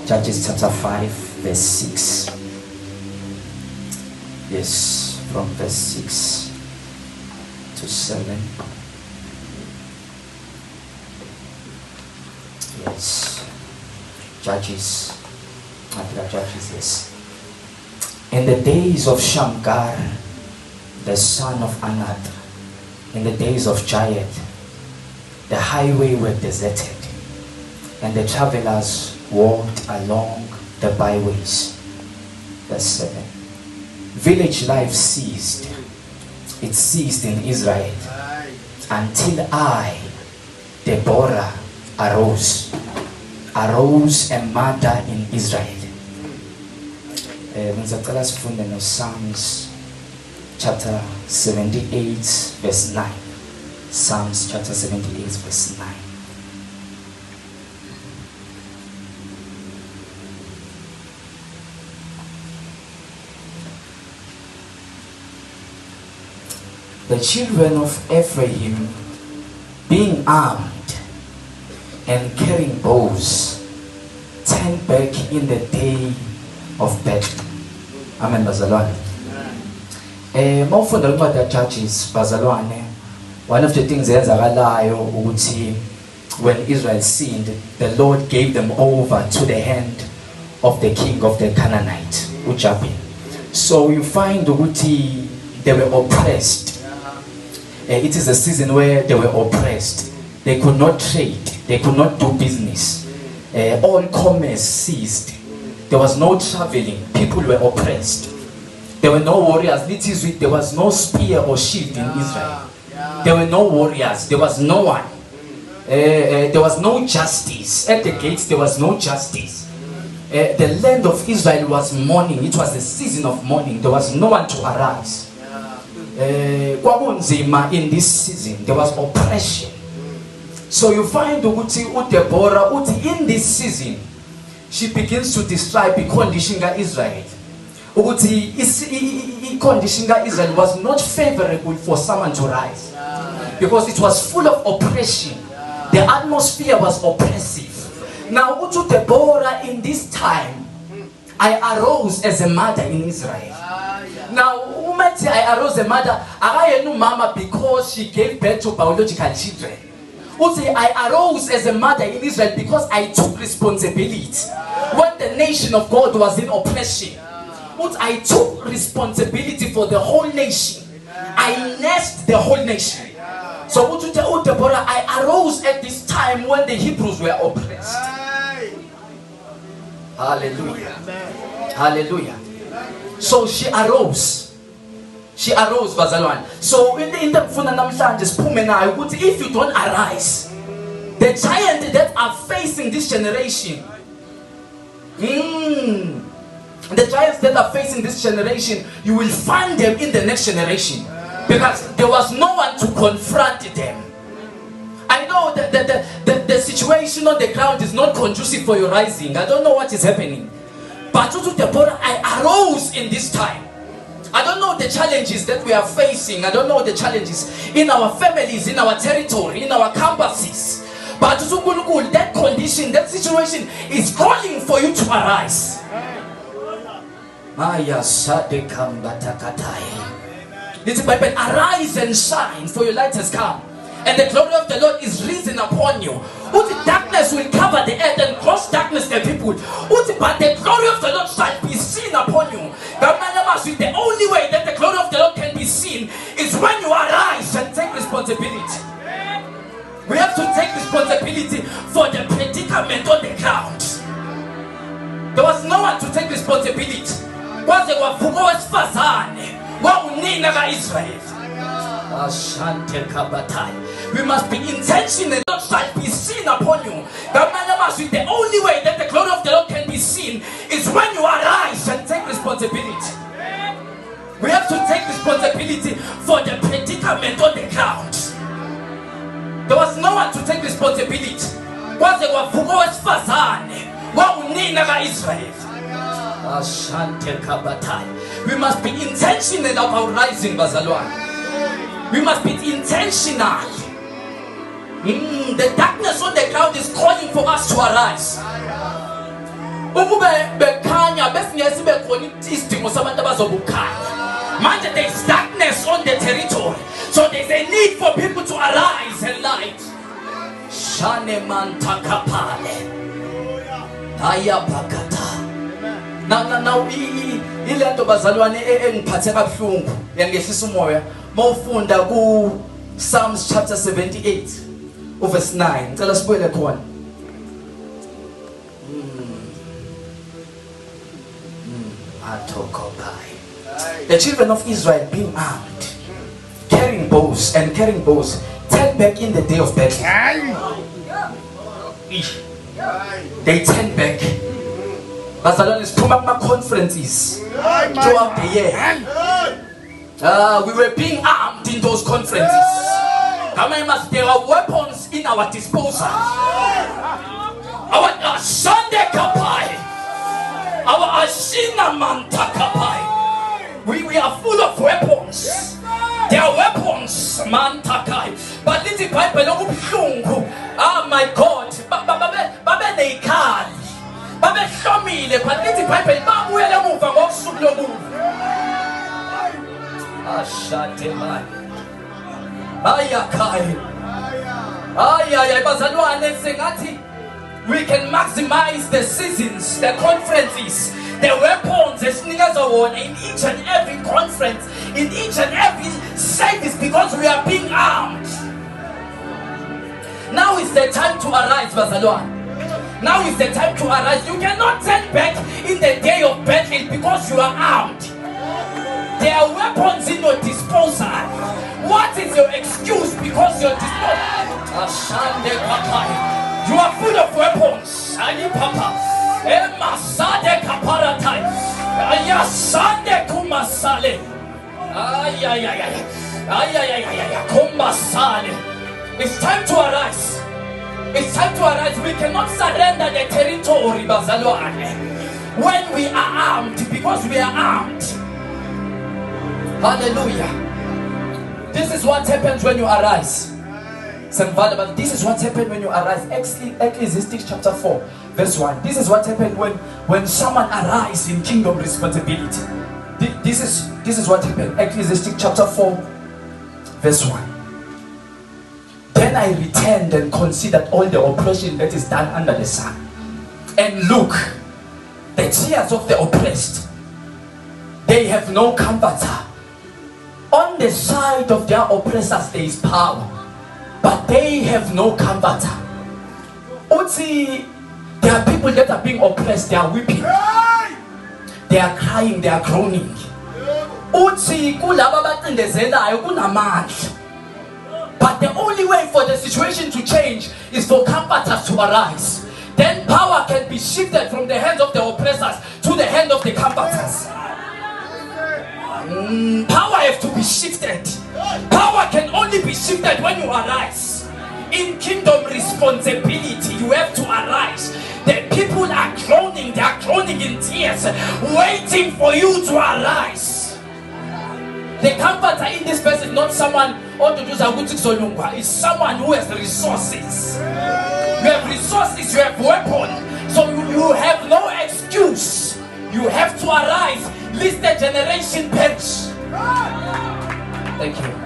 Judges chapter 5 verse 6. Yes, from verse 6 to 7. Yes, Judges, yes. In the days of Shamgar, the son of Anath, in the days of Jair, the highway were deserted, and the travelers walked along the byways. Verse 7. Village life ceased. It ceased in Israel until I, Deborah, arose a mother in Israel. Psalms chapter 78 verse 9. Psalms chapter 78 verse 9. The children of Ephraim, being armed and carrying bows, turned back in the day of battle. Amen, bazalwane. Mawufunda incwadi Judges, bazalwane, one of the things ezakalayo ukuthi when Israel sinned, the Lord gave them over to the hand of the king of the Canaanite, Ujabin. So you find ukuthi they were oppressed. It is a season where they were oppressed. They could not trade. They could not do business. All commerce ceased. There was no traveling. People were oppressed. There were no warriors. There was no spear or shield in Israel. There were no warriors. There was no one. There was no justice. At the gates, there was no justice. The land of Israel was mourning. It was a season of mourning. There was no one to arise. In this season, there was oppression. So you find Deborah in this season, she begins to describe the condition of Israel. The condition of Israel was not favorable for someone to rise, because it was full of oppression. The atmosphere was oppressive. Now, Deborah, in this time, I arose as a mother in Israel. Now, I arose a mother, I knew mama because she gave birth to biological children. I arose as a mother in Israel because I took responsibility. When the nation of God was in oppression, I took responsibility for the whole nation. I nursed the whole nation. So Deborah, I arose at this time when the Hebrews were oppressed. Hallelujah. Hallelujah. So she arose. She arose, bazalwane. So in the if you don't arise, the giants that are facing this generation, the giants that are facing this generation, you will find them in the next generation, because there was no one to confront them. I know that the situation on the ground is not conducive for your rising. I don't know what is happening, but to Deborah, I arose in this time. I don't know the challenges that we are facing. I don't know the challenges in our families, in our territory, in our campuses. But that condition, that situation is calling for you to arise. Arise and shine, for your light has come, and the glory of the Lord is risen upon you. Darkness will cover the earth, and cross darkness the people. But the glory of the Lord shall be seen upon you. The only way that the glory of the Lord can be seen is when you arise and take responsibility. We have to take responsibility for the predicament on the ground. There was no one to take responsibility. We must be intentional. God shall be seen upon you. The only way that the glory of the Lord can be seen is when you arise and take responsibility. We have to take responsibility for the predicament on the ground. There was no one to take responsibility. We must be intentional about rising, bazalwane. We must be intentional. The darkness on the ground is calling for us to arise. ukube bekhanya besingesi bekhona isidingo sabantu abazobukhanya. Manje there's darkness on the territory, so there's a need for people to arise and light. Shane mantakapale ayabakata. Now ilento bazalwane engiphathe kabuhlungu yangehlisa umoya mawufunda ku Psalms chapter 78 verse 9. Ngicela sibuyele khona. The children of Israel being armed, carrying bows, turn back in the day of battle. They turn back. Bazalwane siphuma kuma conferences throughout the year. We were being armed in those conferences. There are weapons in our disposal. Our Sunday kapai, our Ashina manta kapai. We are full of weapons. There are weapons, mantakai. But little Bible, oh my God, babe neikali, babe shomile. But little Bible, babu ele move, ngokusublo move. Ashate man. Ayakai. Ayay bazalwane sengathi we can maximize the seasons, the conferences, the weapons esinikeza wona in each and every conference, in each and every service, because we are being armed. Now is the time to arise, bazalwane. Now is the time to arise. You cannot turn back in the day of battle because you are armed. There are weapons in your disposal. What is your excuse because you're disposal? You are full of weapons. Ali Papa. Emma Sade Kaparatai. Aya Sande Kumasale. Kumasale. It's time to arise. It's time to arise. We cannot surrender the territory, bazalwane, when we are armed, because we are armed. Hallelujah. This is what happens when you arise. But this is what happened when you arise. Ecclesiastes chapter 4 verse 1. This is what happened when someone arises in kingdom responsibility. This is what happened. Ecclesiastes chapter 4 verse 1. Then I returned and considered all the oppression that is done under the sun. And look, the tears of the oppressed, they have no comforter. On the side of their oppressors there is power, but they have no comforter. Uti, there are people that are being oppressed, they are weeping, they are crying, they are groaning. Uti, kulaba batindezelayo kunamandla. But the only way for the situation to change is for comforters to arise. Then power can be shifted from the hands of the oppressors to the hand of the comforters. Power has to be shifted. Power can only be shifted when you arise. In kingdom responsibility, you have to arise. The people are groaning, they are groaning in tears, waiting for you to arise. The comforter in this person is not someone it's someone who has resources. You have resources, you have weapons, so you have no excuse. You have to arise. List the generation perish. Thank you.